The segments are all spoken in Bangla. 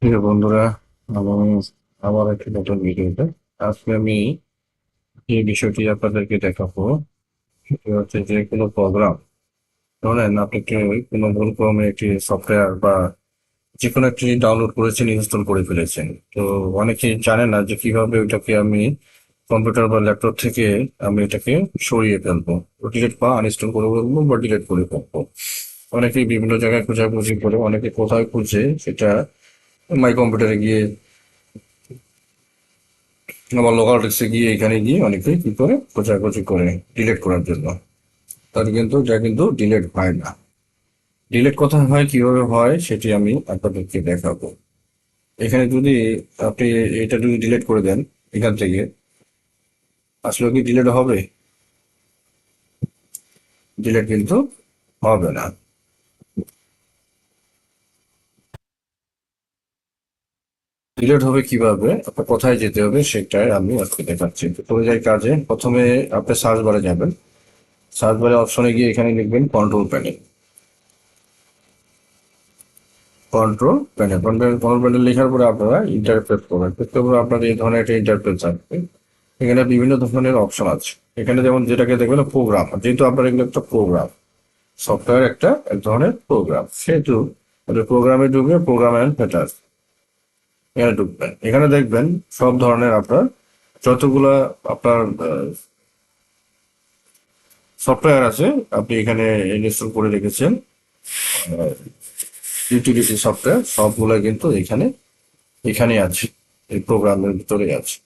প্রিয় বন্ধুরা, আমি আবার একটি নতুন ভিডিওতে আজকে আমি এই বিষয়টি আপনাদেরকে দেখাবো। সেটি হচ্ছে যে কোনো প্রোগ্রাম ধরেন আপনি কোনো ভুল ক্রমে একটি সফটওয়্যার বা যে কোনো একটি ডাউনলোড করেছেন, ইনস্টল করে ফেলেছেন। তো অনেকেই জানে না যে কিভাবে ওইটাকে আমি কম্পিউটার বা ল্যাপটপ থেকে আমি এটাকে সরিয়ে ফেলবো, ডিলিট বা আনইনস্টল করে ফেলবো বা ডিলিট করে ফেলবো। অনেকেই বিভিন্ন জায়গায় খোঁজাখুঁজি করে, অনেকে কোথায় খুঁজে সেটা মাই কম্পিউটারে গিয়ে, আমার লোকাল টেক্সে গিয়ে এখানে গিয়ে অনেকে কি করে খোঁজাখুঁজি করে ডিলিট করার জন্য। তার কিন্তু যা কিন্তু ডিলিট হয় না। ডিলিট কোথায় হয়, কিভাবে হয়, সেটি আমি আপনাদেরকে দেখাবো। এখানে যদি আপনি এটা যদি ডিলিট করে দেন এখান থেকে, আসলে কি ডিলিট হবে? ডিলিট কিন্তু হবে না। ডিলিট হবে কিভাবে, আপনার কোথায় যেতে হবে সেটাই আমি আজকে দেখাচ্ছি। তো চলে যাই কাজে। প্রথমে আপনি সার্চ বারে যাবেন। সার্চ বারে অপশনে গিয়ে এখানে লিখবেন কন্ট্রোল প্যানেল। কন্ট্রোল প্যানেল লেখার পরে আপনারা ইন্টারপ্রেট করবেন। করতে পরে আপনার এই ধরনের একটা ইন্টারপ্রেট আসবে। এখানে বিভিন্ন ধরনের অপশন আছে। এখানে যেমন যেটাকে দেখবেন প্রোগ্রাম, যেহেতু আপনার এগুলো একটা প্রোগ্রাম, সফটওয়্যার একটা এক ধরনের প্রোগ্রাম, সেহেতু প্রোগ্রামে ঢুকবে প্রোগ্রাম অ্যান্ড ফিচার, এখানে ঢুকবেন। এখানে দেখবেন সব ধরনের আপনার যতগুলা আপনার সফটওয়্যার আছে আপনি এখানে ইনস্টল করে রেখেছেন, ইউটিলিটি সফটওয়্যার সবগুলো কিন্তু এখানে এখানে আছে, এই প্রোগ্রামের ভিতরে আছে।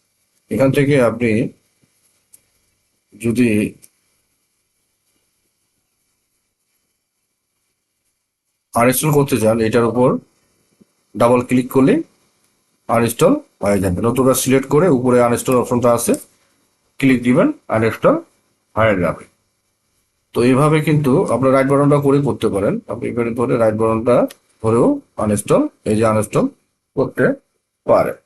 এখান থেকে আপনি যদি আনইনস্টল করতে চান, এটার উপর ডাবল ক্লিক করলে আনইনস্টল হয়ে যাবে। নতুবা সিলেক্ট করে উপরে আনইনস্টল অপশনটা আছে, ক্লিক দিবেন, আনইনস্টল হয়ে যাবে। তো এইভাবে কিন্তু আপনার রাইট বাটনটা করে করতে পারেন। আপনি এখানে ধরে রাইট বাটনটা ধরেও আনইনস্টল, এই যে আনইনস্টল করতে পারেন।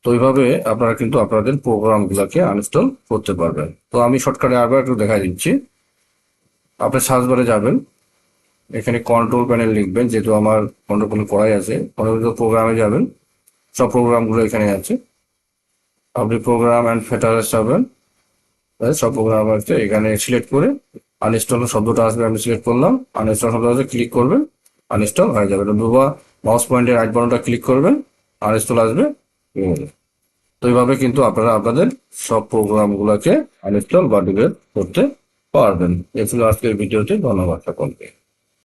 তো এইভাবে আপনারা কিন্তু আপনাদের প্রোগ্রামগুলোকে আনইনস্টল করতে পারবেন। তো আমি শর্টকাটে আবার একটু দেখাই দিচ্ছি। আপনি সার্চ বারে যাবেন, এখানে কন্ট্রোল প্যানেল লিখবেন, যেহেতু আমার কন্ট্রোল প্যানেল করাই আছে। কন্ট্রোল প্রোগ্রামে যাবেন, সব প্রোগ্রামগুলো এখানে আছে। আপনি প্রোগ্রাম অ্যান্ড ফেটারেস যাবেন, সব প্রোগ্রাম আছে এখানে সিলেক্ট করে আনইনস্টল শব্দটা আসবে, আমি সিলেক্ট করলাম, আনইনস্টল শব্দটা আছে, ক্লিক করবেন, আনইনস্টল হয়ে যাবে। অথবা মাউস পয়েন্টের রাইট বাটনটা ক্লিক করবেন, আনইনস্টল আসবে। তো এইভাবে কিন্তু আপনারা আপনাদের সব প্রোগ্রামগুলোকে আনইনস্টল বা ডিলিট করতে পারবেন। এ ছিল আজকের ভিডিওতে। ধন্যবাদ সকলকে।